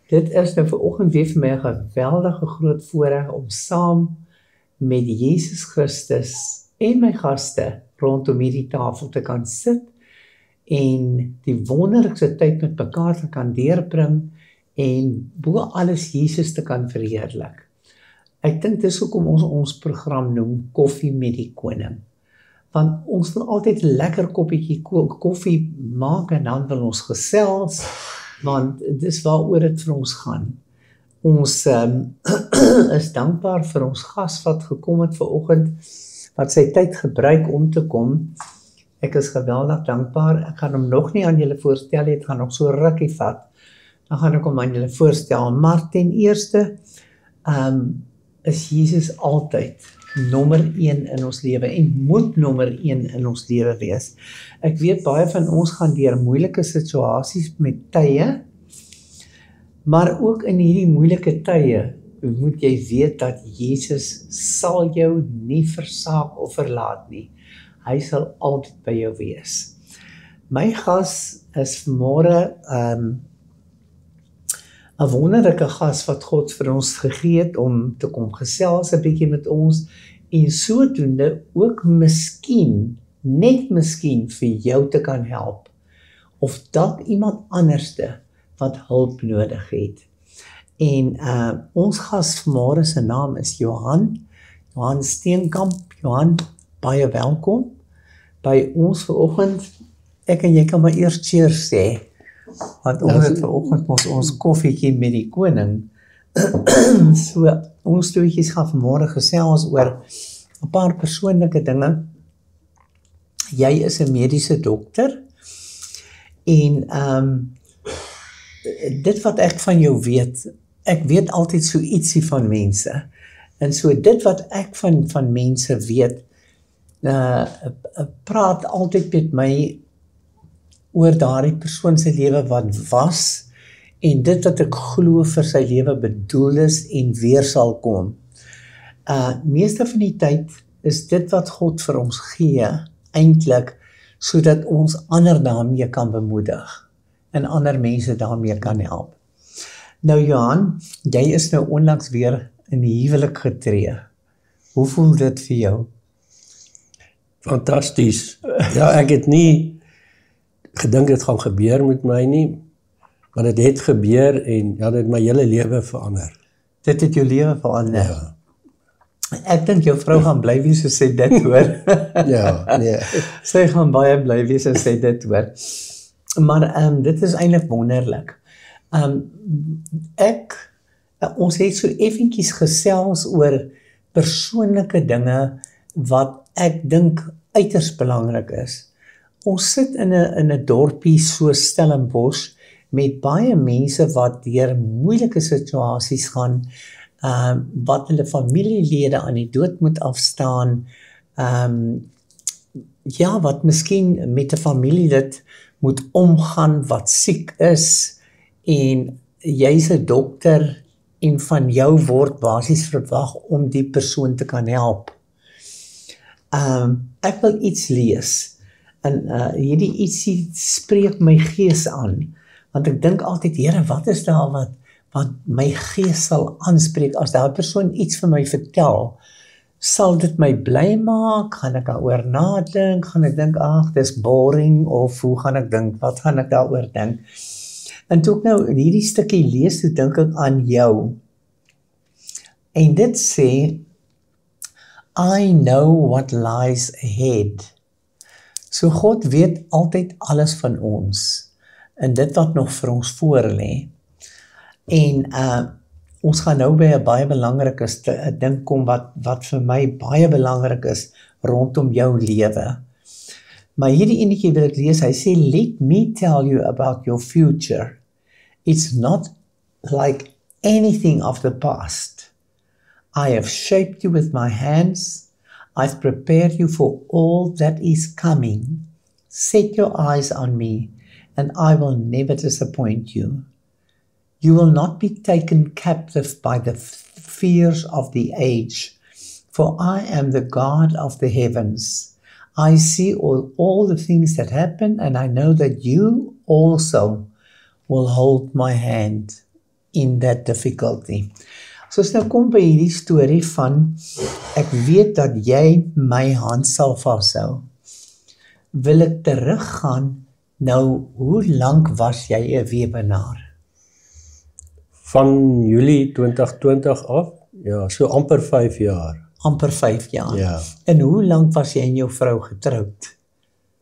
Dit is nou vanoggend weer vir my 'n geweldige groot voorreg om saam met Jesus Christus en my gaste rondom hierdie tafel te kan sit en die wonderlikste tyd met mekaar te kan deurbring en bo alles Jesus te kan verheerlik. Ek dink dis hoekom ons program noem Koffie met die Koning. Want ons wil altyd 'n lekker koppietjie koffie maak en dan wil ons gesels, want dis waaroor dit vir ons gaan. Ons is dankbaar vir ons gas wat gekom het vanoggend, wat sy tyd gebruik om te kom. Ek is geweldig dankbaar. Ek gaan hom nog nie aan julle voorstel nie, dit gaan nog so rukkie vat. Dan gaan ek hom aan julle voorstel. Maar ten eerste is Jesus altyd nommer 1 in ons lewe en moet nommer 1 in ons lewe wees. Ek weet baie van ons gaan deur moeilike situasies met tye, maar ook in hierdie moeilike tye moet jy weet dat Jesus sal jou nie versaak of verlaat nie. Hy sal altyd by jou wees. My gas is vanmôre 'n wonderlike gas wat God vir ons gegee het om te kom gesels 'n bietjie met ons en sodoende ook miskien, net miskien vir jou te kan help of dalk iemand anderste wat hulp nodig het. En ons gas vanmôre se naam is Johan Steenkamp. Johan, baie welkom by ons vanoggend. Ek en jy kan maar eers cheers sê, want ons het vanoggend ons koffietjie met die koning. So, ons toetjies gaan vanmôre gesels oor 'n paar persoonlike dinge. Jy is 'n mediese dokter en dit wat ek van jou weet, ek weet altyd so ietsie van mense. En so dit wat ek van mense weet, praat altyd met my oor daardie persoon se lewe wat was en dit wat ek glo vir sy lewe bedoel is en weer sal kom. Meeste van die tyd is dit wat God vir ons gee eintlik sodat ons ander daarmee kan bemoedig en ander mense daarmee kan help. Nou Johan, jy is nou onlangs weer in die huwelik getree. Hoe voel dit vir jou? Fantasties. Ja, ek het nie gedink dit gaan gebeur met my nie, maar dit het gebeur en ja, dit het my hele lewe verander. Dit het jou lewe verander? Ja. Ek dink jou vrou gaan bly wees as sy dit hoor. Ja, nee. Sy gaan baie bly wees as sy dit hoor. Maar dit is eintlik wonderlik. Ons het so effentjies gesels oor persoonlike dinge wat ek dink uiters belangrik is. Ons sit in 'n dorpie so Stellenbosch met baie mense wat deur moeilike situasies gaan, wat hulle familielede aan die dood moet afstaan, wat miskien met 'n familielid moet omgaan wat siek is en jy's 'n dokter en van jou word basies verwag om die persoon te kan help. Ek wil iets lees en hierdie ietsie spreek my gees aan, want ek dink altyd, Here, wat is daar wat my gees sal aanspreek as daai persoon iets vir my vertel? Sal dit my bly maak? Gaan ek daaroor nadink? Gaan ek dink, ag, dis boring, of hoe gaan ek dink? Wat gaan ek daaroor dink? En toe ek nou hierdie stukkie lees, toe dink ek aan jou. En dit sê, I know what lies ahead. So God weet altyd alles van ons en dit wat nog vir ons voor lê. En ons gaan nou by 'n baie belangrike ding kom wat vir my baie belangrik is rondom jou lewe. Maar hierdie enetjie wil ek lees, hy sê, let me tell you about your future. It's not like anything of the past. I have shaped you with my hands. I've prepared you for all that is coming. Set your eyes on me, and I will never disappoint you. You will not be taken captive by the fears of the age, for I am the God of the heavens. I see all the things that happen, and I know that you also will hold my hand in that difficulty. So as nou kom by hierdie storie van, ek weet dat jy my hand sal vashou, wil ek teruggaan, nou, hoe lank was jy 'n webenaar? Van Julie 2020 af, ja, so amper 5 jaar. Amper 5 jaar. Ja, En hoe lank was jy en jou vrou getroud?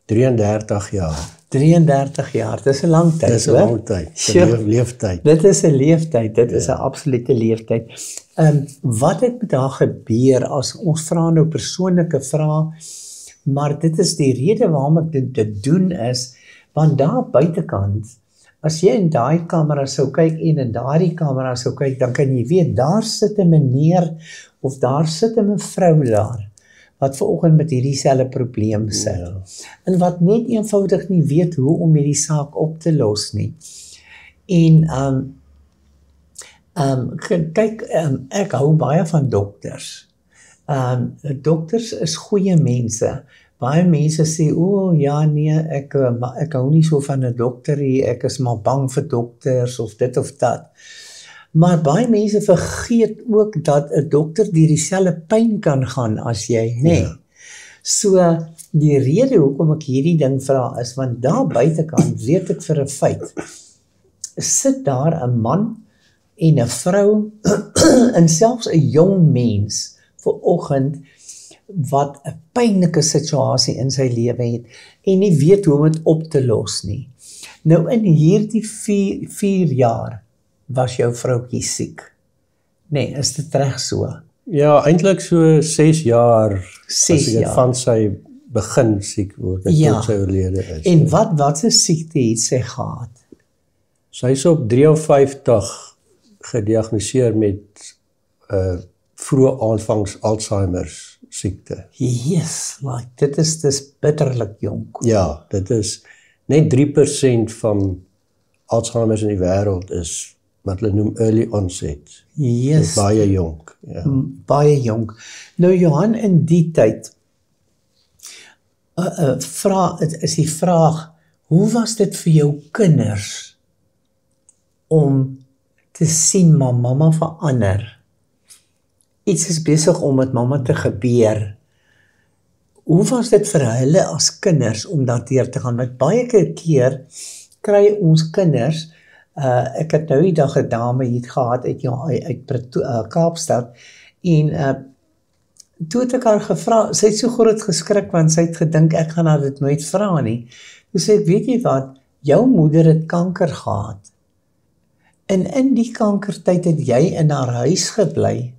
33 jaar. 33 jaar, dis 'n lang tyd, Dis 'n hoor. lang tyd, Sure. 'n leeftyd. Dit is 'n leeftyd, dit is 'n absolute leeftyd. Wat het met haar gebeur as ons vra nou persoonlike vrae, maar dit is die rede waarom ek dit doen is, want daar buitekant, as jy in daai kamera sou kyk en in daardie kamera sou kyk, dan kan jy weet, daar sit 'n meneer of daar sit 'n mevrou daar, wat vanoggend met hierdie selfe probleem sit. Ja. En wat net eenvoudig nie weet hoe om hierdie saak op te los nie. En kyk, ek hou baie van dokters. Dokters is goeie mense. Baie mense sê, ja nee, ek hou nie so van 'n dokter nie, ek is maar bang vir dokters of dit of dat. Maar baie mense vergeet ook dat 'n dokter deur dieselfde pyn kan gaan as jy, nê? Ja. So die rede hoekom ek hierdie ding vra is want daar buitekant weet ek vir 'n feit, sit daar 'n man en 'n vrou en selfs 'n jong mens vanoggend wat 'n pynlike situasie in sy lewe het en nie weet hoe om dit op te los nie. Nou in hierdie 4 jaar was jou vroutjie siek. Nee, is dit reg so? Ja, eintlik so 6 jaar, 6 as ek dit jaar. van sy begin siek word, Ja. tot sy oorlede is. En wat 'n siekte het sy gehad? Sy is op 53 gediagnoseer met vroeë aanvangs Alzheimer's siekte. Yes, like dis bitterlik jonk. Ja, dit is net 3% van Alzheimer's in die wêreld is wat hulle noem early onset. Yes, Baie jonk. Ja. baie jonk. Nou Johan, in die tyd is die vraag, hoe was dit vir jou kinders om te sien maar mamma verander? Iets is besig om met mamma te gebeur. Hoe was dit vir hulle as kinders om daardeur te gaan? Want baie keer kry ons kinders, ek het nou die dag 'n dame hier gehad uit Kaapstad en toe het ek haar gevra, sy het so groot geskrik want sy het gedink ek gaan haar dit nooit vra nie. Toe sê ek, weet jy wat, jou moeder het kanker gehad. En in die kankertyd het jy in haar huis gebly.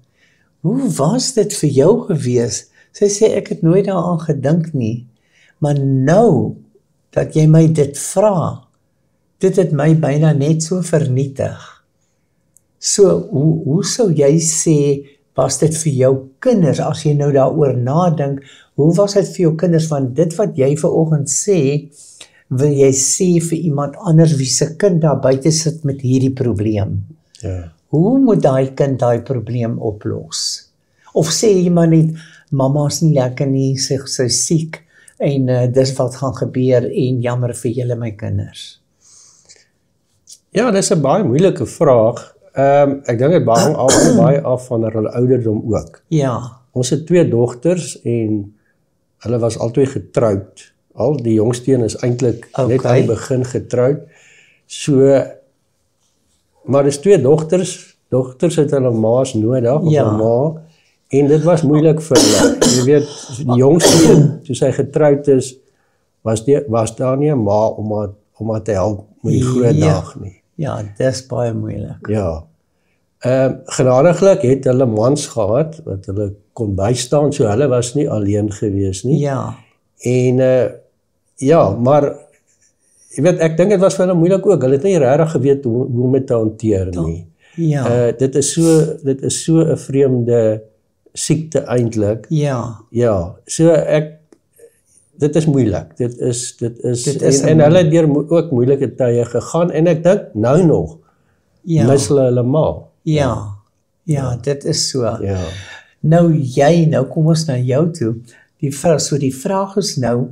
Hoe was dit vir jou gewees? Sy sê ek het nooit daaraan gedink nie. Maar nou dat jy my dit vra, dit het my byna net so vernietig. So hoe sou jy sê was dit vir jou kinders as jy nou daaroor nadink? Hoe was dit vir jou kinders, want dit wat jy vanoggend sê, wil jy sê vir iemand anders wie se kind daar buite sit met hierdie probleem? Ja. Hoe moet daai kind daai probleem oplos? Of sê jy maar net, mamma is nie lekker nie, sy is siek en dis wat gaan gebeur en jammer vir julle my kinders. Ja, dis 'n baie moeilike vraag. Ek dink dit baie af van hulle ouderdom ook. Ja, Ons het 2 dogters en hulle was albei getroud. Al die jongste een is eintlik net Okay. hy begin getroud. So, maar dis 2 dogters. Dogters het hulle ma's nodig, of Ja. 'n ma. En dit was moeilik vir hulle. Jy weet, die jongste een, toe sy getroud is, was daar nie 'n ma om haar te help met die groot Ja. dag nie. ja, dis baie moeilik. Ja. Genadiglik het hulle mans gehad wat hulle kon bystaan, so hulle was nie alleen gewees nie. Ja, En ja, maar jy weet, ek dink dit was vir hulle moeilik ook. Hulle het nie regtig geweet hoe om dit te hanteer nie. ja, Dit is so 'n vreemde siekte eintlik. ja, Ja, so dit is moeilik. Dit is een en hulle het deur ook moeilike tye gegaan en ek dink nou nog ja, mis hulle ma. ja, dit is so. Ja. Nou kom ons na jou toe. Die vraag is nou,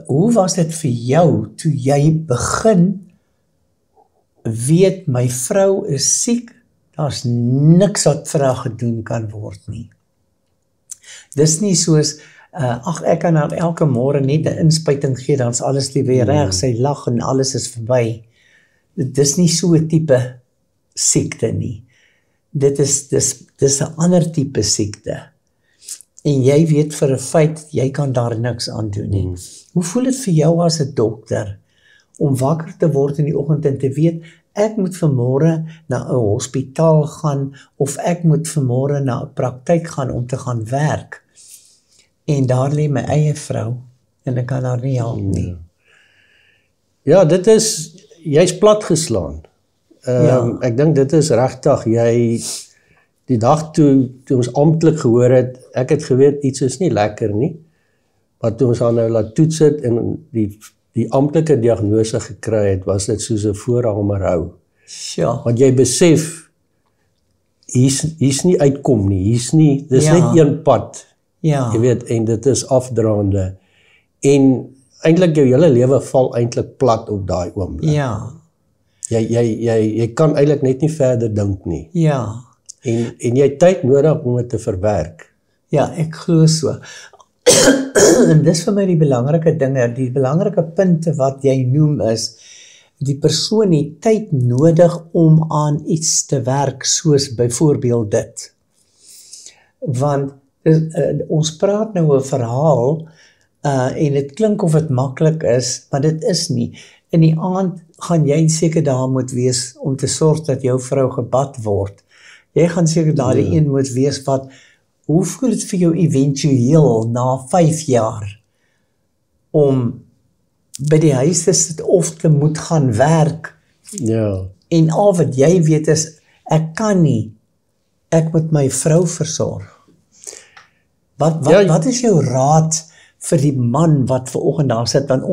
hoe was dit vir jou toe jy begin weet my vrou is siek, daar's niks wat vir haar gedoen kan word nie. Dis nie soos, ag ek kan haar elke môre net 'n inspuiting gee, dan's alles weer reg, sy lag en alles is verby. Dis nie so 'n tipe siekte nie. Dis 'n ander tipe siekte. En jy weet vir 'n feit, jy kan daar niks aan doen nie. Hoe voel dit vir jou as 'n dokter, om wakker te word in die oggend en te weet, ek moet vanmôre na 'n hospitaal gaan, of ek moet vanmôre na 'n praktyk gaan om te gaan werk, en daar lê my eie vrou, en ek kan haar nie help nie. Ja, dit is, jy's platgeslaan. Ek dink dit is regtig, die dag toe ons amptelik gehoor het, ek het geweet, iets is nie lekker nie, maar toe ons haar nou laat toets het, en die amptelike diagnose gekry het, was dit soos 'n voorhamerhou. Ja. Want jy besef, hier's nie uitkom nie, dis net een pad. Ja. Jy weet, en dit is afdraande. En eintlik jou hele lewe val eintlik plat op daai oomblik. Ja. Jy kan eintlik net nie verder dink nie. Ja. En jy het tyd nodig om dit te verwerk. Ja, ek glo so. En dis vir my die belangrike dinge, die belangrike punte wat jy noem is, die persoon het tyd nodig om aan iets te werk, soos byvoorbeeld dit. Want ons praat nou 'n verhaal, en dit klink of dit maklik is, maar dit is nie. In die aand gaan jy seker daar moet wees om te sorg dat jou vrou gebad word. Jy gaan seker daar die een moet wees wat, hoe voel dit vir jou eventueel na 5 jaar om by die huis te sit of te moet gaan werk? Ja. En al wat jy weet is, ek kan nie, ek moet my vrou versorg. Wat is jou raad vir die man wat vanoggend daar sit? Want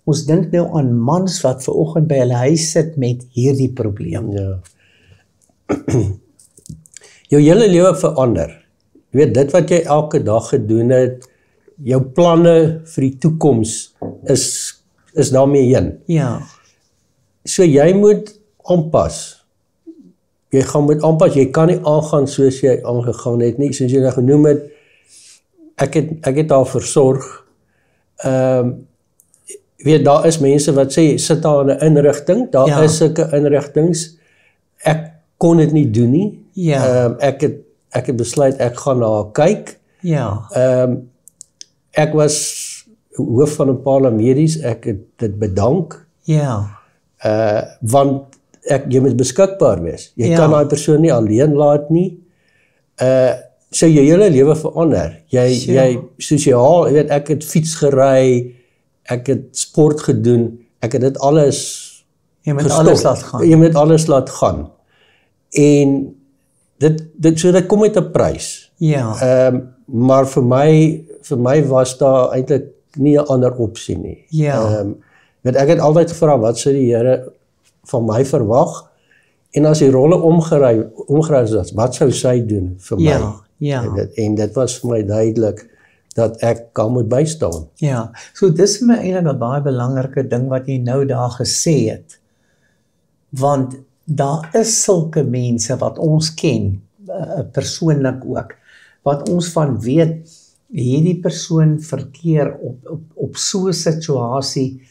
ons dink nou aan mans wat vanoggend by hulle huis sit met hierdie probleem. Ja. Jou hele lewe verander. Jy weet, dit wat jy elke dag gedoen het, jou planne vir die toekoms is daarmee heen. Ja. So jy moet aanpas. Jy moet aanpas, jy kan nie aangaan soos jy aangegaan het nie, soos jy nou genoem het, ek het haar versorg. Weet, daar is mense wat sê, sit daar in 'n inrigting, daar is sulke inrigtings, ek kon dit nie doen nie. Ja. Ek het besluit, ek gaan na haar kyk. Ja. Ek was hoof van 'n paar medies, ek het dit bedank. Ja. Want jy moet beskikbaar wees. Jy kan daai persoon nie alleen laat nie. So jou hele lewe verander. Jy sosiaal, jy weet, ek het fiets gery, ek het sport gedoen, ek het dit alles alles laat gaan. Jy moet alles laat gaan. En dit kom met 'n prys. Ja. Maar vir my was daar eintlik nie 'n ander opsie nie. Ja. Want ek het altyd gevra, wat sou die Here van my verwag? En as die rolle omgeruil is, wat sou sy doen vir my? Ja. En dit was vir my duidelik dat ek kan moet bystaan. Ja. So dis vir my eintlik 'n baie belangrike ding wat jy nou daar gesê het. Want daar is sulke mense wat ons ken, persoonlik ook, wat ons van weet, hierdie persoon verkeer op so 'n situasie,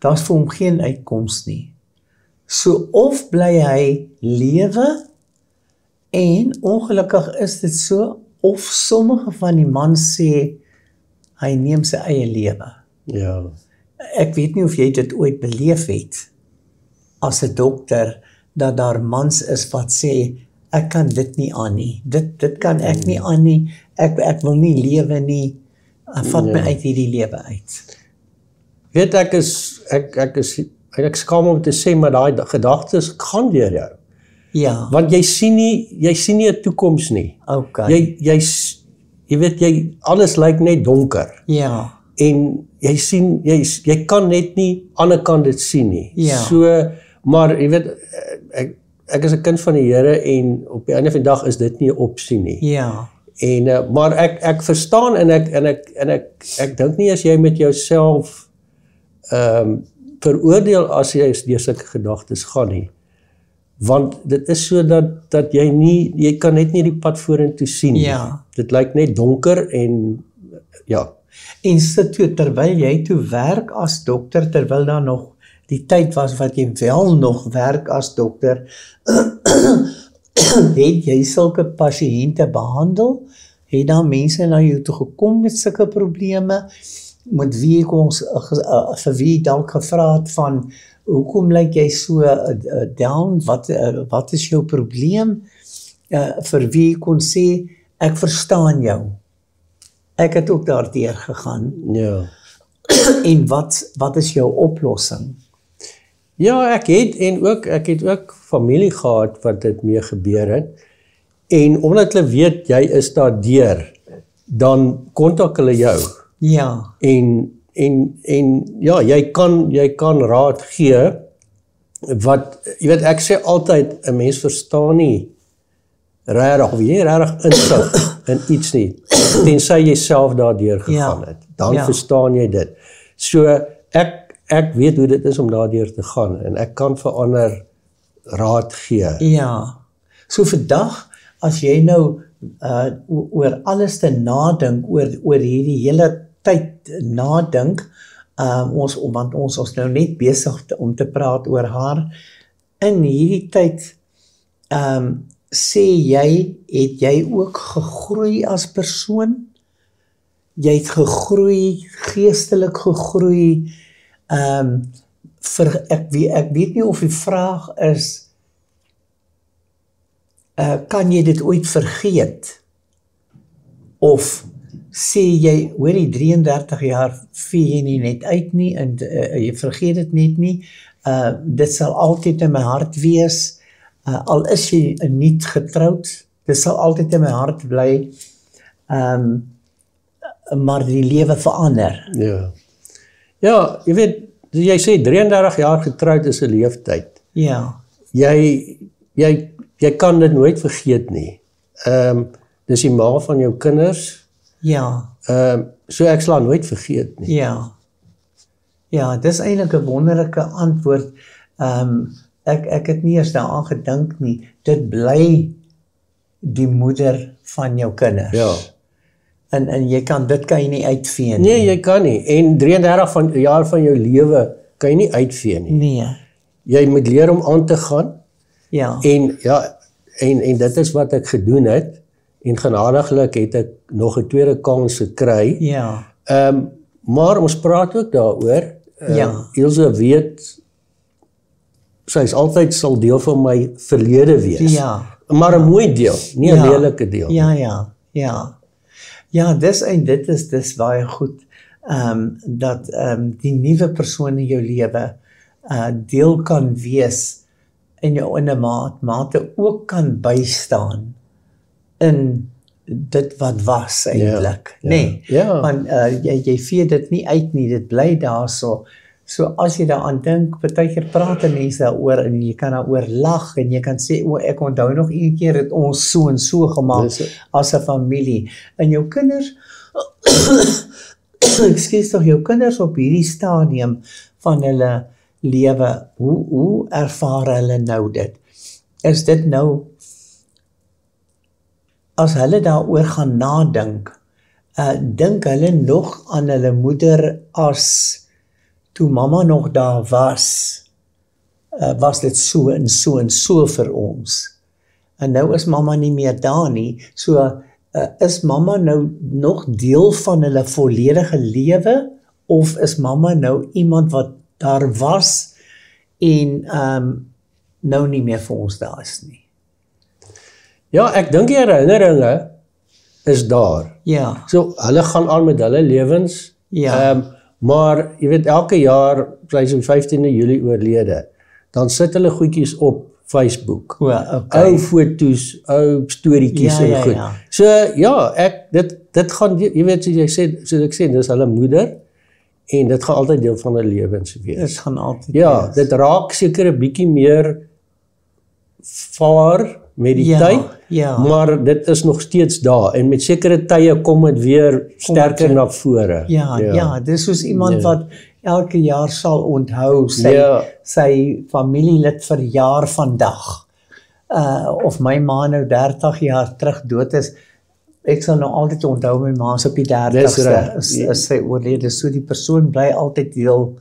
daar's vir hom geen uitkoms nie. So of bly hy lewe, en ongelukkig is dit so, of sommige van die mans sê, hy neem sy eie lewe. Ja. Ek weet nie of jy dit ooit beleef het, as 'n dokter, dat daar mans is wat sê, ek kan dit nie aan nie, dit kan ek nie aan nie, ek wil nie lewe nie, vat my uit hierdie lewe uit. Weet, ek is skaam om te sê, maar daai gedagtes gaan deur jou. Ja. Want jy sien nie 'n toekoms nie. Okay. Jy weet, alles lyk net donker. Ja. En jy sien, jy kan net nie aan die ander kant dit sien nie. Ja. So, maar jy weet, ek is 'n kind van die Here, en op die einde van die dag is dit nie 'n opsie nie. Ja. En maar ek verstaan, en ek dink nie as jy met jouself veroordeel as jy deur sulke gedagtes gaan nie. Want dit is so dat jy kan net nie die pad vorentoe sien. Ja. Dit lyk net donker en ja. En sit toe, terwyl jy toe werk as dokter, terwyl daar nog die tyd was wat jy wel nog werk as dokter, het jy sulke pasiënte behandel? Het daar mense na jou toe gekom met sulke probleme? Met wie ek ons, vir wie dalk gevra het van, hoekom lyk jy so down? Wat is jou probleem? Vir wie kon sê, ek verstaan jou. Ek het ook daardeur gegaan. Ja. En wat is jou oplossing? Ja, ek het ook familie gehad wat dit mee gebeur het. En omdat hulle weet jy is daardeur, dan kontak hulle jou. Ja. En ja, jy kan raad gee wat jy weet ek sê altyd 'n mens verstaan nie regtig of jy regtig insig in iets nie tensy jy self daardeur gegaan het. Dan verstaan jy dit. So ek weet hoe dit is om daardeur te gaan en ek kan vir ander raad gee. Ja. So vandag as jy nou oor alles te nadink oor hierdie hele tyd nadink, want ons is nou net besig om te praat oor haar. In hierdie tyd sê jy, het jy ook gegroei as persoon? Jy het gegroei, geestelik gegroei. Ek weet nie of die vraag is, kan jy dit ooit vergeet? Of sê jy, hoor die 33 jaar vee jy nie net uit nie, en jy vergeet dit net nie, dit sal altyd in my hart wees, al is jy nie getroud, dit sal altyd in my hart bly, maar die lewe verander. Ja. Ja, jy weet, jy sê 33 jaar getroud is 'n leeftyd. Ja. Jy kan dit nooit vergeet nie. Dis die ma van jou kinders. Ja. So ek sal nooit vergeet nie. Ja. Ja, dis eintlik 'n wonderlike antwoord. Ek het nie eens daaraan gedink nie. Dit bly die moeder van jou kinders. Ja. En dit kan jy nie uitvee nie. Nee, jy kan nie. En 33 jaar van jou lewe kan jy nie uitvee nie. Nee. Jy moet leer om aan te gaan. Ja. En dit is wat ek gedoen het. En genadiglik het ek nog 'n tweede kans gekry. Ja. Maar ons praat ook daaroor. Ilse weet, sy is altyd sal deel van my verlede wees. Ja. Maar 'n mooi deel, nie 'n lelike deel. Ja, dis baie goed. Dat die nuwe persoon in jou lewe deel kan wees en jou in 'n mate ook kan bystaan in dit wat was eintlik, nee. Ja. Want jy vee dit nie uit nie, dit bly daarso. So as jy daaraan dink, partykeer praat mense daaroor en jy kan daaroor lag en jy kan sê, ek onthou nog een keer het ons so en so gemaak as 'n familie. En jou kinders, ekskuus tog, jou kinders op hierdie stadium van hulle lewe, hoe ervaar hulle nou dit? Is dit nou, as hulle daaroor gaan nadink, dink hulle nog aan hulle moeder as toe mamma nog daar was dit so en so en so vir ons. En nou is mamma nie meer daar nie, so is mamma nou nog deel van hulle volledige lewe, of is mamma nou iemand wat daar was en nou nie meer vir ons daar is nie? Ja, ek dink die herinneringe is daar. Ja. So, hulle gaan aan met hulle lewens. Ja. Maar, jy weet, elke jaar, sy is op 15de Julie oorlede, dan sit hulle goedjies op Facebook. Ou foto's, ou storieetjies en goed. So, ja, dit gaan, jy weet, soos ek sê, dis hulle moeder, en dit gaan altyd deel van hulle lewens wees. Dit gaan altyd wees. Dit raak seker 'n bietjie meer vaar met die tyd, maar dit is nog steeds daar, en met sekere tye kom dit weer sterker na vore. Ja, dis soos iemand wat elke jaar sal onthou sy familielid verjaar vandag. Of my ma nou 30 jaar terug dood is, ek sal nou altyd onthou my ma is op die 30ste is sy oorlede, so die persoon bly altyd deel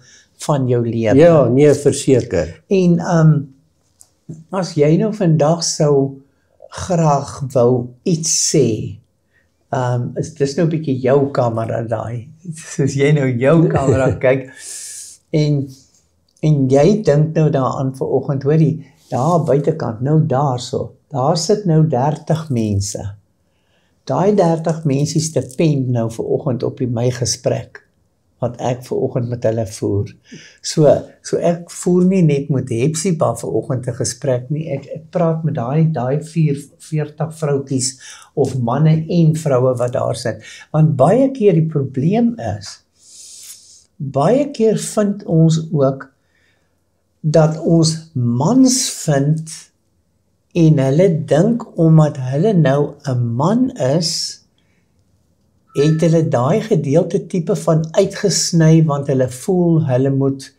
van jou lewe. Ja, nee, verseker. En as jy nou vandag sou graag wou iets sê, dis nou 'n bietjie jou kamera daai, soos jy nou jou kamera kyk, en jy dink nou daaraan vanoggend, hoorie, daar buitekant, nou daar sit nou 30 mense. Daai 30 mense depend nou vanoggend op my gesprek, wat ek vanoggend met hulle voer. So ek voer nie net met Hepzibah vanoggend 'n gesprek nie, ek praat met daai 40 vroutjies, of manne en vroue wat daar sit. Want baie keer die probleem is, baie keer vind ons ook, dat ons mans vind, en hulle dink, omdat hulle nou 'n man is, het hulle daai gedeelte tipe van uitgesny, want hulle voel, hulle moet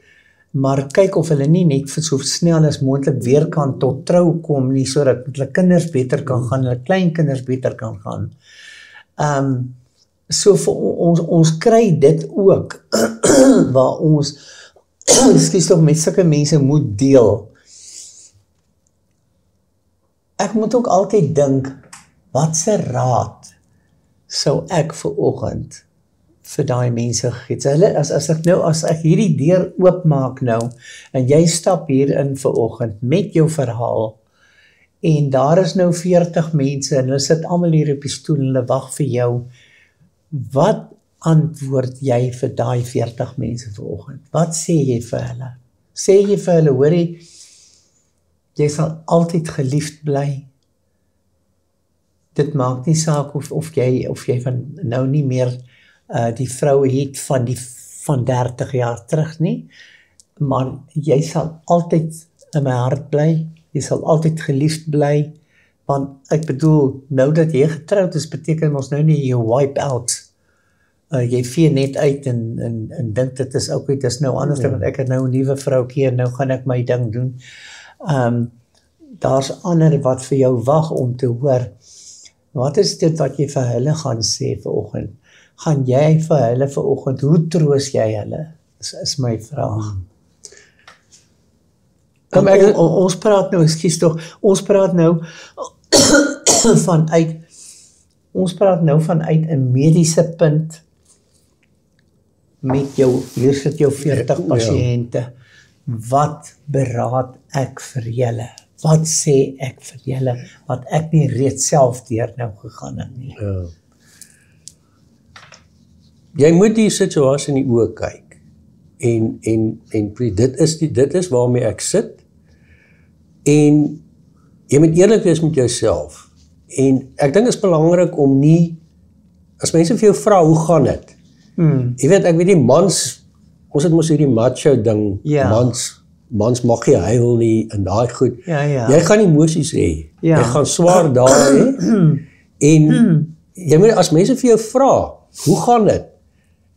maar kyk of hulle nie net so snel as moontlik weer kan tot trou kom nie, sodat hulle kinders beter kan gaan, hulle kleinkinders beter kan gaan. So vir ons kry dit ook, waar ons, ekskuus tog, met sulke mense moet deel. Ek moet ook altyd dink, wat se raad sou ek vanoggend vir daai mense gegee het? As ek hierdie deur oopmaak nou, en jy stap hier in vanoggend met jou verhaal, en daar is nou 40 mense, en hulle sit almal hier op die stoel, en hulle wag vir jou, wat antwoord jy vir daai 40 mense vanoggend? Wat sê jy vir hulle? Sê jy vir hulle, hoorie, jy sal altyd geliefd bly. Dit maak nie saak of jy van nou nie meer die vrou het van 30 jaar terug nie, maar jy sal altyd in my hart bly, jy sal altyd geliefd bly, want ek bedoel, nou dat jy getroud is, beteken ons nou nie jy wipe out. Jy vee net uit en dink dit is ook, dit is nou anders, want ek het nou 'n nuwe vroukie en nou gaan ek my ding doen. Daar's ander wat vir jou wag om te hoor. Wat is dit wat jy vir hulle gaan sê vanoggend? Gaan jy vir hulle vanoggend, hoe troos jy hulle? Is my vraag. Ons praat nou, ons praat nou vanuit 'n mediese punt met jou, hier sit jou 40 pasiënte. Wat beraad ek vir julle? Wat sê ek vir julle, wat ek nie reeds self deur nou gegaan het nie? Ja. Jy moet die situasie in die oë kyk, en dit is waarmee ek sit, en jy moet eerlik wees met jouself, en ek dink dit is belangrik om nie, as mense vir jou vra, hoe gaan dit? Jy weet, ek weet die mans, ons het mos hierdie macho ding, mans mag nie huil nie, en daai goed, jy gaan emosies hê, jy gaan swaar dae hê, en jy moet, as mense vir jou vra, hoe gaan dit?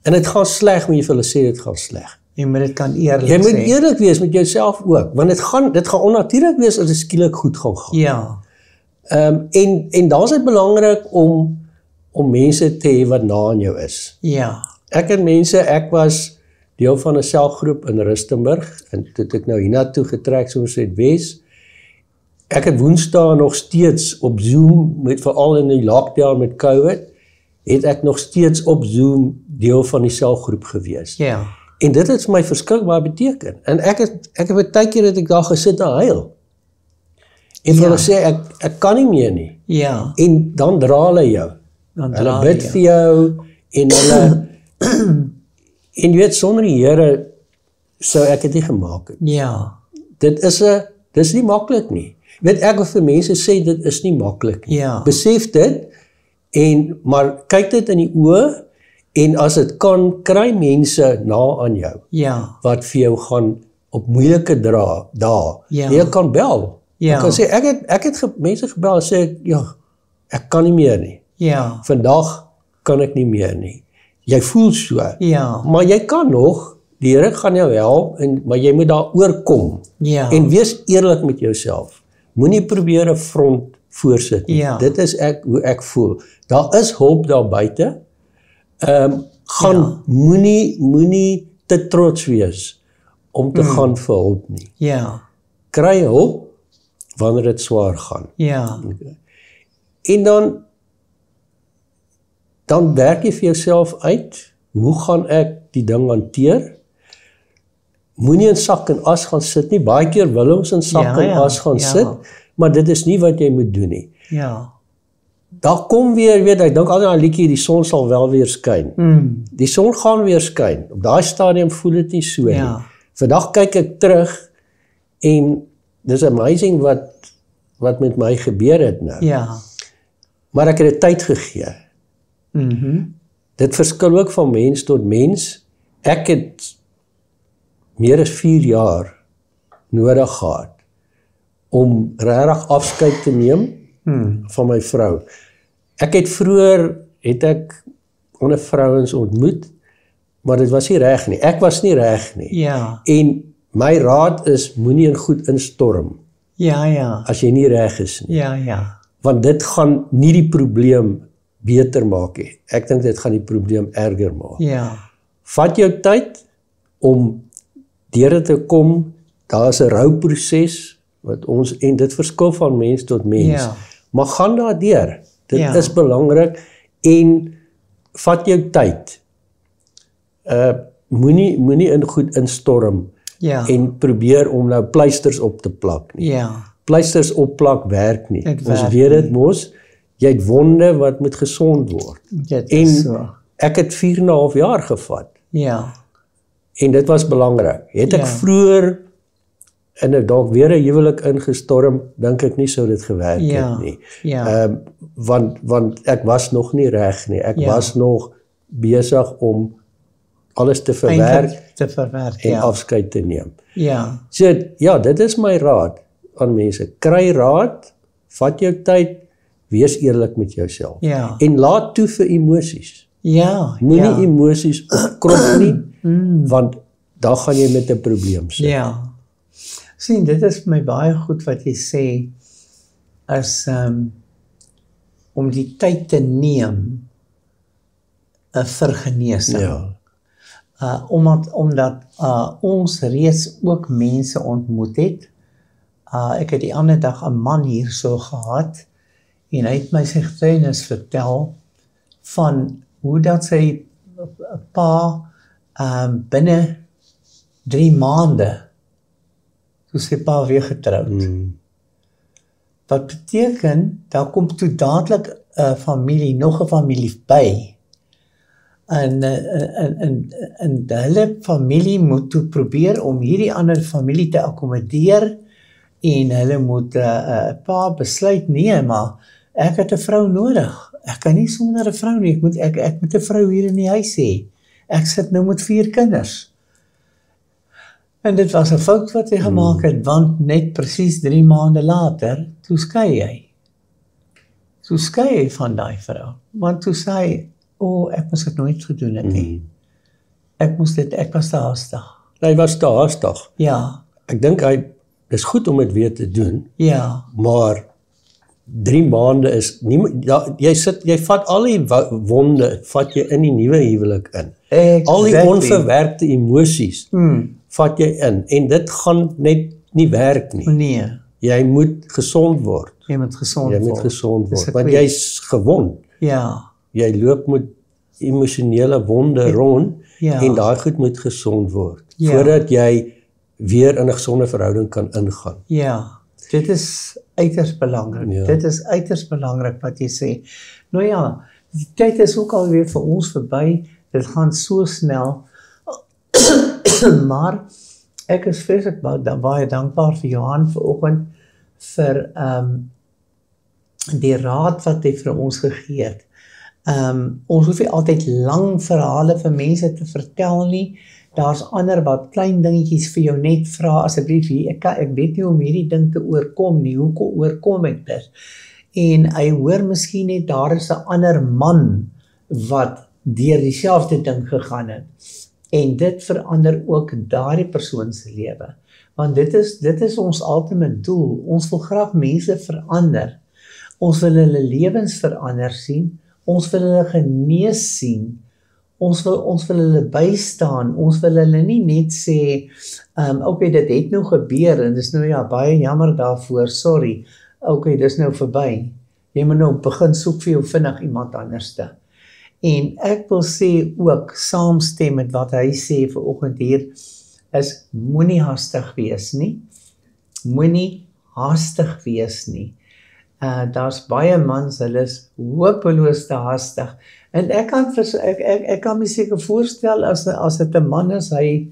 En dit gaan sleg, moet jy vir hulle sê, dit gaan sleg. Jy moet dit kan eerlik sê. Jy moet eerlik wees met jouself ook, want dit gaan onnatuurlik wees as dit skielik goed gaan gaan. Ja. En dan is dit belangrik om mense te hê wat na aan jou is. Ja. Ek was deel van 'n selgroep in Rustenburg, en toe het ek nou hiernatoe getrek, soos dit Wes. Ek het Woensdae nog steeds op Zoom, met veral in die lockdown met COVID, het ek nog steeds op Zoom deel van die selgroep gewees. Ja. En dit het vir my verskriklik beteken. En ek het 'n tydjie dat ek daar gesit en huil. En vir hulle sê, ek kan nie meer nie. Ja. En dan dra hulle jou. Hulle bid vir jou, en hulle, en jy weet, sonder die Here sou ek dit nie gemaak het. Ja. Dis nie maklik nie. Jy weet, ek wil vir mense sê, dit is nie maklik nie. Ja. Besef dit, maar kyk dit in die oë, en as dit kan, kry mense na aan jou, wat vir jou gaan op moeilike dae. Jy kan bel. Jy kan sê, ek het mense gebel en sê, ek kan nie meer nie. Vandag kan ek nie meer nie. Jy voel so, maar jy kan nog, Die Here gaan jou help, maar jy moet daar oorkom. Ja. En wees eerlik met jouself. Moenie probeer 'n front voorsit nie. Ja. Dit is hoe ek voel. Daar is hulp daar buite. Gaan moenie te trots wees om te gaan vir hulp nie. Ja. Kry hulp wanneer dit swaar gaan. Ja. En dan werk jy vir jouself uit, hoe gaan ek die ding hanteer? Moenie in sak en as gaan sit nie. Baie keer wil ons in sak en as gaan sit, maar dit is nie wat jy moet doen nie. Ja. Daar kom weer, ek dink altyd aan 'n liedjie, die son sal wel weer skyn. Die son gaan weer skyn. Op daai stadium voel dit nie so nie. Vandag kyk ek terug en dis amazing wat met my gebeur het nou. Ja. Maar ek het dit tyd gegee. Dit verskil ook van mens tot mens. Ek het meer as 4 jaar nodig gehad om regtig afskeid te neem van my vrou. Ek het vroeër ander vrouens ontmoet, maar dit was nie reg nie. Ek was nie reg nie. Ja. En my raad is, moenie in goed instorm. Ja. As jy nie reg is nie. Ja. Want dit gaan nie die probleem beter maak nie. Ek dink dit gaan die probleem erger maak. Ja. Vat jou tyd om deur dit te kom. Daar is 'n rouproses en dit verskil van mens tot mens. Ja. Maar gaan daardeur. Dit is belangrik en vat jou tyd. Moenie in goed instorm en probeer om nou pleisters op te plak nie. Ja. Pleisters opplak werk nie. Ons weet dit mos, jy het wonde wat moet gesond word. En ek het 4,5 jaar gevat. Ja. En dit was belangrik. Het ek vroeër in dalk weer 'n huwelik ingestorm, dink ek nie sou dit gewerk het nie. Want ek was nog nie reg nie. Ek was nog besig om alles te verwerk en afskeid te neem. Ja. So dit is my raad aan mense. Kry raad, vat jou tyd, wees eerlik met jouself. Ja. En laat toe vir emosies. Ja. Moenie emosies opkrop nie, want dan gaan jy met 'n probleem sit. Ja. Sien, dit is my baie goed wat jy sê, as om die tyd te neem vir genesing. Ja. Omdat ons reeds ook mense ontmoet het. Ek het die ander dag 'n man hier so gehad, en hy het my sy getuienis vertel van hoe dat sy pa binne 3 maande toe sy pa weer getroud. Wat beteken, daar kom toe dadelik 'n familie, nog 'n familie by. En hulle familie moet toe probeer om hierdie ander familie te akkommodeer, en hulle moet pa besluit, nee, maar ek het 'n vrou nodig. Ek kan nie sonder 'n vrou nie. Ek moet 'n vrou hier in die huis hê. Ek sit nou met 4 kinders. En dit was 'n fout wat hy gemaak het, want net presies 3 maande later, toe skei hy. Toe skei hy van daai vrou. Want toe sê hy, ek moes dit nooit gedoen het nie. Ek was te haastig. Hy was te haastig. Ja. Ek dink dis goed om dit weer te doen. Ja. Maar 3 maande is nie, jy vat al die wonde, vat jy in die nuwe huwelik in. Al die onverwerkte emosies vat jy in, en dit gaan net nie werk nie. Nee. Jy moet gesond word. Jy moet gesond word. Want jy's gewond. Ja. Jy loop met emosionele wonde rond, en daai goed moet gesond word, voordat jy weer in 'n gesonde verhouding kan ingaan. Ja, dit is uiters belangrik. Ja. Dit is uiters belangrik wat jy sê. Nou ja, die tyd is ook al weer vir ons verby. Dit gaan so snel. Maar ek is vreeslik baie dankbaar vir Johan vanoggend vir die raad wat hy vir ons gegee het. Ons hoef nie altyd lang verhale vir mense te vertel nie. Daar's ander wat klein dingetjies vir jou net vra, asseblief hier, ek weet nie hoe om hierdie ding te oorkom nie, hoe oorkom ek dit? En hy hoor miskien net, daar is 'n ander man wat deur dieselfde ding gegaan het. En dit verander ook daardie persoon se lewe. Want dit is ons ultimate doel. Ons wil graag mense verander. Ons wil hulle lewens verander sien. Ons wil hulle genees sien. Ons wil hulle bystaan. Ons wil hulle nie net sê, okay, dit het nou gebeur en dis nou ja, baie jammer daarvoor, sorry. Okay, dis nou verby. Jy moet nou begin soek vir jou vinnig iemand anderste. En ek wil sê ook, saamstem met wat hy sê vanoggend hier, is moenie hastig wees nie. Moenie hastig wees nie. Daar's baie mans, hulle is hopeloos te hastig. En ek kan my seker voorstel, as dit 'n man is, hy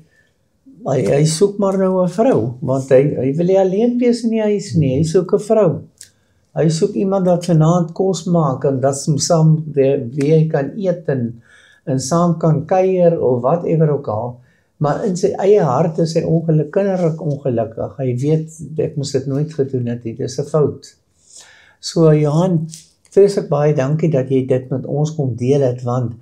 soek maar nou 'n vrou, want hy wil nie alleen wees in die huis nie, hy soek 'n vrou. Hy soek iemand wat vanaand kos maak, en dat saam wie hy kan eet, en saam kan kuier, of whatever ook al. Maar in sy eie hart is hy kinderlik ongelukkig. Hy weet, ek moes dit nooit gedoen het, dit is 'n fout. So Johan, vreeslik baie dankie dat jy dit met ons kom deel het, want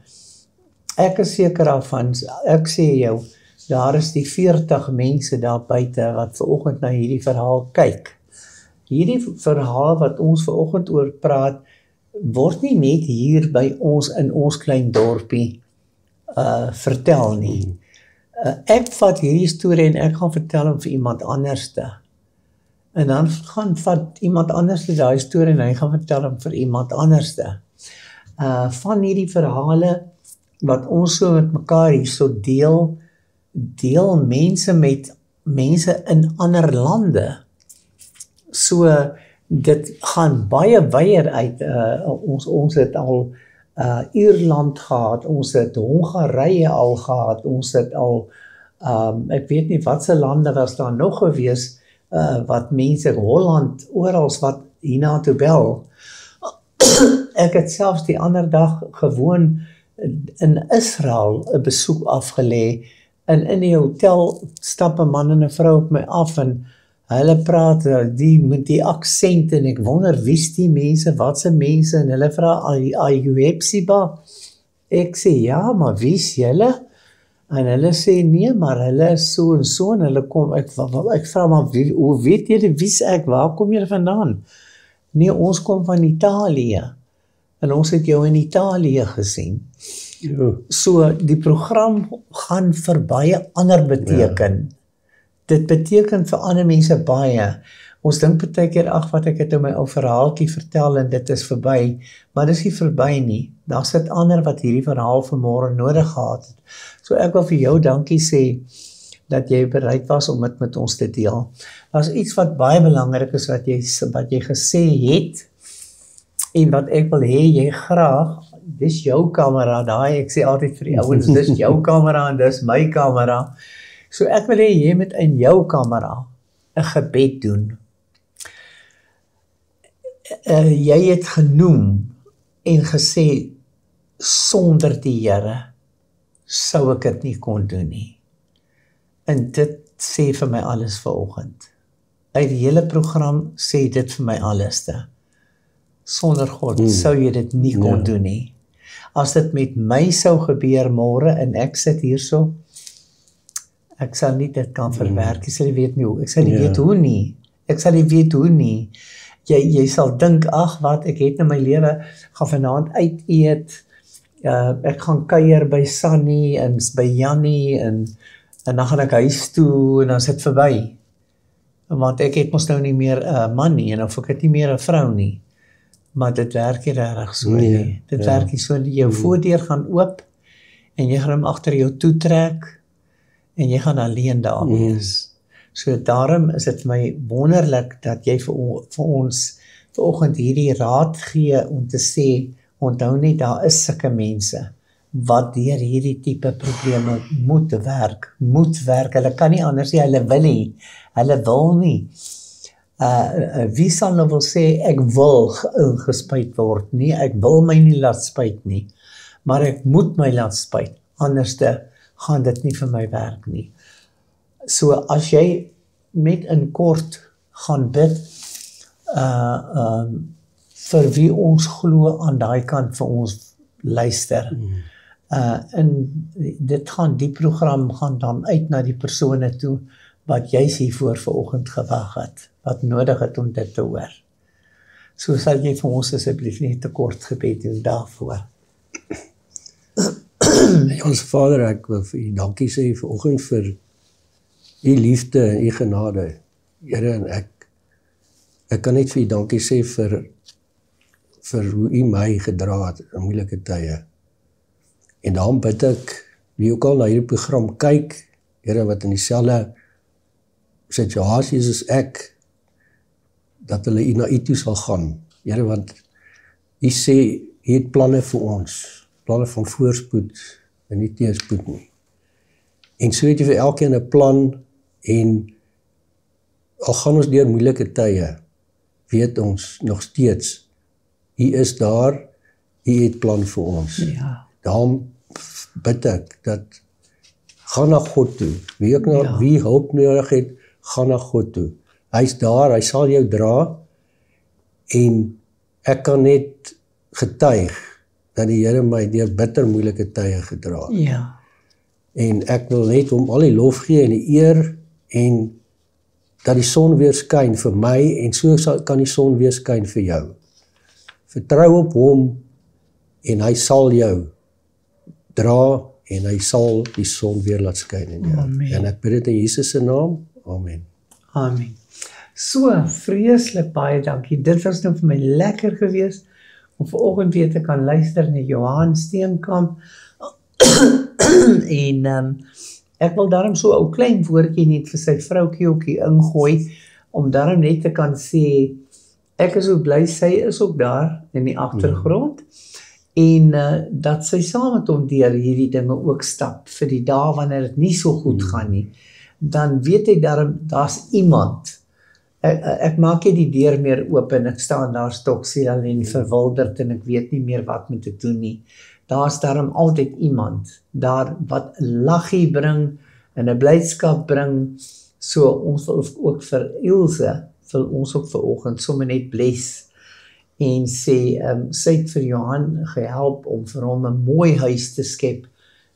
ek is seker daarvan, ek sê jou, daar is die 40 mense daar buite wat vanoggend na hierdie verhaal kyk. Hierdie verhaal wat ons vanoggend oor praat, word nie net hier by ons in ons klein dorpie vertel nie. Ek vat hierdie storie en ek gaan vertel hom vir iemand anderste. En dan gaan vat iemand anderste daai storie en hy gaan vertel hom vir iemand anderste. Van hierdie verhale wat ons so met mekaar hierso deel mense met mense in ander lande. So dit gaan baie wyer uit. Ons het al Ierland gehad, ons het Hongarye al gehad, ons het al ek weet nie wat se lande was daar nog gewees, wat mense, Holland, oral wat hiernatoe bel. Ek het selfs die ander dag gewoon in Israel 'n besoek afgelê, en in die hotel stap 'n man en 'n vrou op my af, en hulle praat met die aksent, en ek wonder wie's die mense, wat se mense, en hulle vra, are you Hepzibah? Ek sê, ja, maar wie's julle? En hulle sê, nee, maar hulle is so en so, en hulle kom, ek vra, maar hoe weet julle wie's ek, waar kom julle vandaan? Nee, ons kom van Italië, en ons het jou in Italië gesien. So, die program gaan vir baie ander beteken. Dit beteken vir ander mense baie. Ons dink baie keer, ag, wat ek het my ou verhaaltjie vertel en dit is verby, maar dis nie verby nie. Daar sit ander wat hierdie verhaal vanmôre nodig gehad het. So ek wil vir jou dankie sê, dat jy bereid was om dit met ons te deel. Daar's iets wat baie belangrik is, wat jy gesê het, en wat ek wil hê, jy graag, dis jou kamera, daai, ek sê altyd vir die ouens, dis jou kamera en dis my kamera. So ek wil hê, jy moet in jou kamera 'n gebed doen. Jy het genoem en gesê, sonder die Here sou ek dit nie kon doen nie. En dit sê vir my alles vanoggend. Uit die hele program sê dit vir my alleste. Sonder God sou jy dit nie kon doen nie. As dit met my sou gebeur môre en ek sit hierso, ek sal nie dit kan verwerk. Ek sal nie weet nie hoe. Ek sal nie weet hoe nie. Ek sal nie weet hoe nie. Jy sal dink, ag wat, ek het in my lewe, gaan vanaand uit eet, ek gaan kuier by Sunny en by Jannie, en dan gaan ek huis toe en dan is dit verby. Want ek het mos nou nie meer 'n man nie, en of ek het nie meer 'n vrou nie. Maar dit werk nie regtig so nie. Dit werk nie so nie. Jou voordeur gaan oop, en jy gaan hom agter jou toetrek, en jy gaan alleen daar wees. So daarom is dit my wonderlik dat jy vir ons vanoggend hierdie raad gee om te sê, onthou net, daar is sulke mense wat deur hierdie tipe probleme moet werk. Hulle kan nie anders nie, hulle wil nie. Hulle wil nie. Wie sal nou wil sê, ek wil gespuit word? Nee, ek wil my nie laat spuit nie. Maar ek moet my laat spuit. Anderste gaan dit nie vir my werk nie. So as jy met in kort gaan bid, vir wie ons glo aan daai kant vir ons luister, En die program gaan dan uit na die persone toe wat juis hiervoor vanoggend gewag het, wat nodig het om dit te hoor. So sal jy vir ons asseblief nie tekort gebed doen daarvoor. Ons Vader, ek wil vir U dankie sê vanoggend vir U liefde en U genade. Here, en ek kan net vir U dankie sê vir hoe U my gedra het in moeilike tye. En daarom bid ek, wie ook al na hierdie program kyk, Here, wat in dieselfde situasies as ek, dat hulle na U toe sal gaan. Here, want U sê, U het planne vir ons, planne van voorspoed en nie teenspoed nie. En so het U vir elkeen 'n plan, en al gaan ons deur moeilike tye, weet ons nog steeds, U is daar, U het plan vir ons. Ja. Daarom bid ek dat gaan na God toe. Wie ook nou, wie hulp nodig het, gaan na God toe. Hy's daar, hy sal jou dra, en ek kan net getuig dat die Here my deur bitter moeilike tye gedra het. Ja. En ek wil net hom al die lof gee en die eer, en dat die son weer skyn vir my, en so kan die son weer skyn vir jou. Vertrou op hom, en hy sal jou dra, en hy sal die son weer laat skyn in jou. Amen. En ek bid dit in Jesus se naam. Amen. Amen. So, vreeslik baie dankie. Dit was nou vir my lekker geweest, om vanoggend weer te kan luister na Johan Steenkamp. En ek wil daarom so 'n ou klein woordjie net vir sy vroukie ook hier ingooi, om daarom net te kan sê, ek is ook bly, sy is ook daar in die agtergrond, en dat sy saam met hom deur hierdie dinge ook stap, vir die dae wanneer dit nie so goed gaan nie, dan weet hy daarom, daar's iemand. Ek maak nie die deur meer oop, en ek staan daar stoksel en verwilderd, en ek weet nie meer wat met te doen nie. Daar's daarom altyd iemand, daar wat 'n laggie bring, en 'n blydskap bring, so ons wil ook vir Ilse, wil ons ook vanoggend sommer net bless, en sê, sy het vir Johan gehelp om vir hom 'n mooi huis te skep,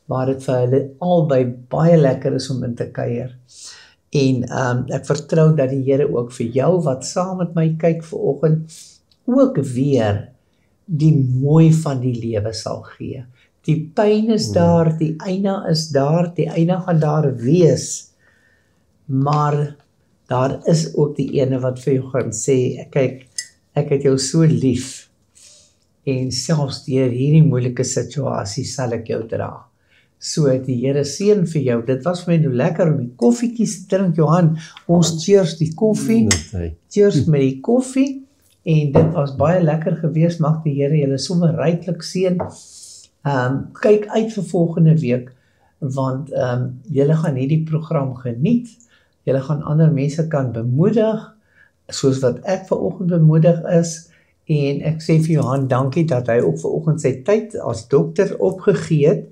waar dit vir hulle albei baie lekker is om in te kuier. En ek vertrou dat die Here ook vir jou, wat saam met my kyk vanoggend, ook weer die mooi van die lewe sal gee. Die pyn is daar, die einde is daar, die einde gaan daar wees, maar daar is ook die ene wat vir jou gaan sê, kyk, ek het jou so lief, en selfs deur hierdie moeilike situasie sal ek jou dra. So die Here seën vir jou. Dit was vir my nou lekker om die koffietjies te drink, Johan. Ons cheers die koffie, cheers met die koffie, en dit was baie lekker geweest. Mag die Here julle sommer ryklik seën. Kyk uit vir volgende week, want julle gaan hierdie program geniet. Julle gaan ander mense kan bemoedig, soos wat ek vanoggend bemoedig is, en ek sê vir Johan dankie dat hy ook vanoggend sy tyd as dokter opgegee het,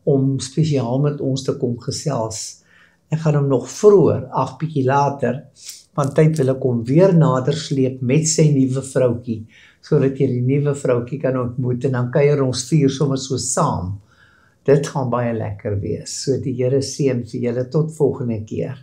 om spesiaal met ons te kom gesels. Ek gaan hom nog vroeër, bietjie later, van tyd wil ek hom weer nader sleep met sy nuwe vroutjie, sodat jy die nuwe vroutjie kan ontmoet, en dan kuier ons 4 sommer so saam. Dit gaan baie lekker wees. So die Here seën vir julle tot volgende keer.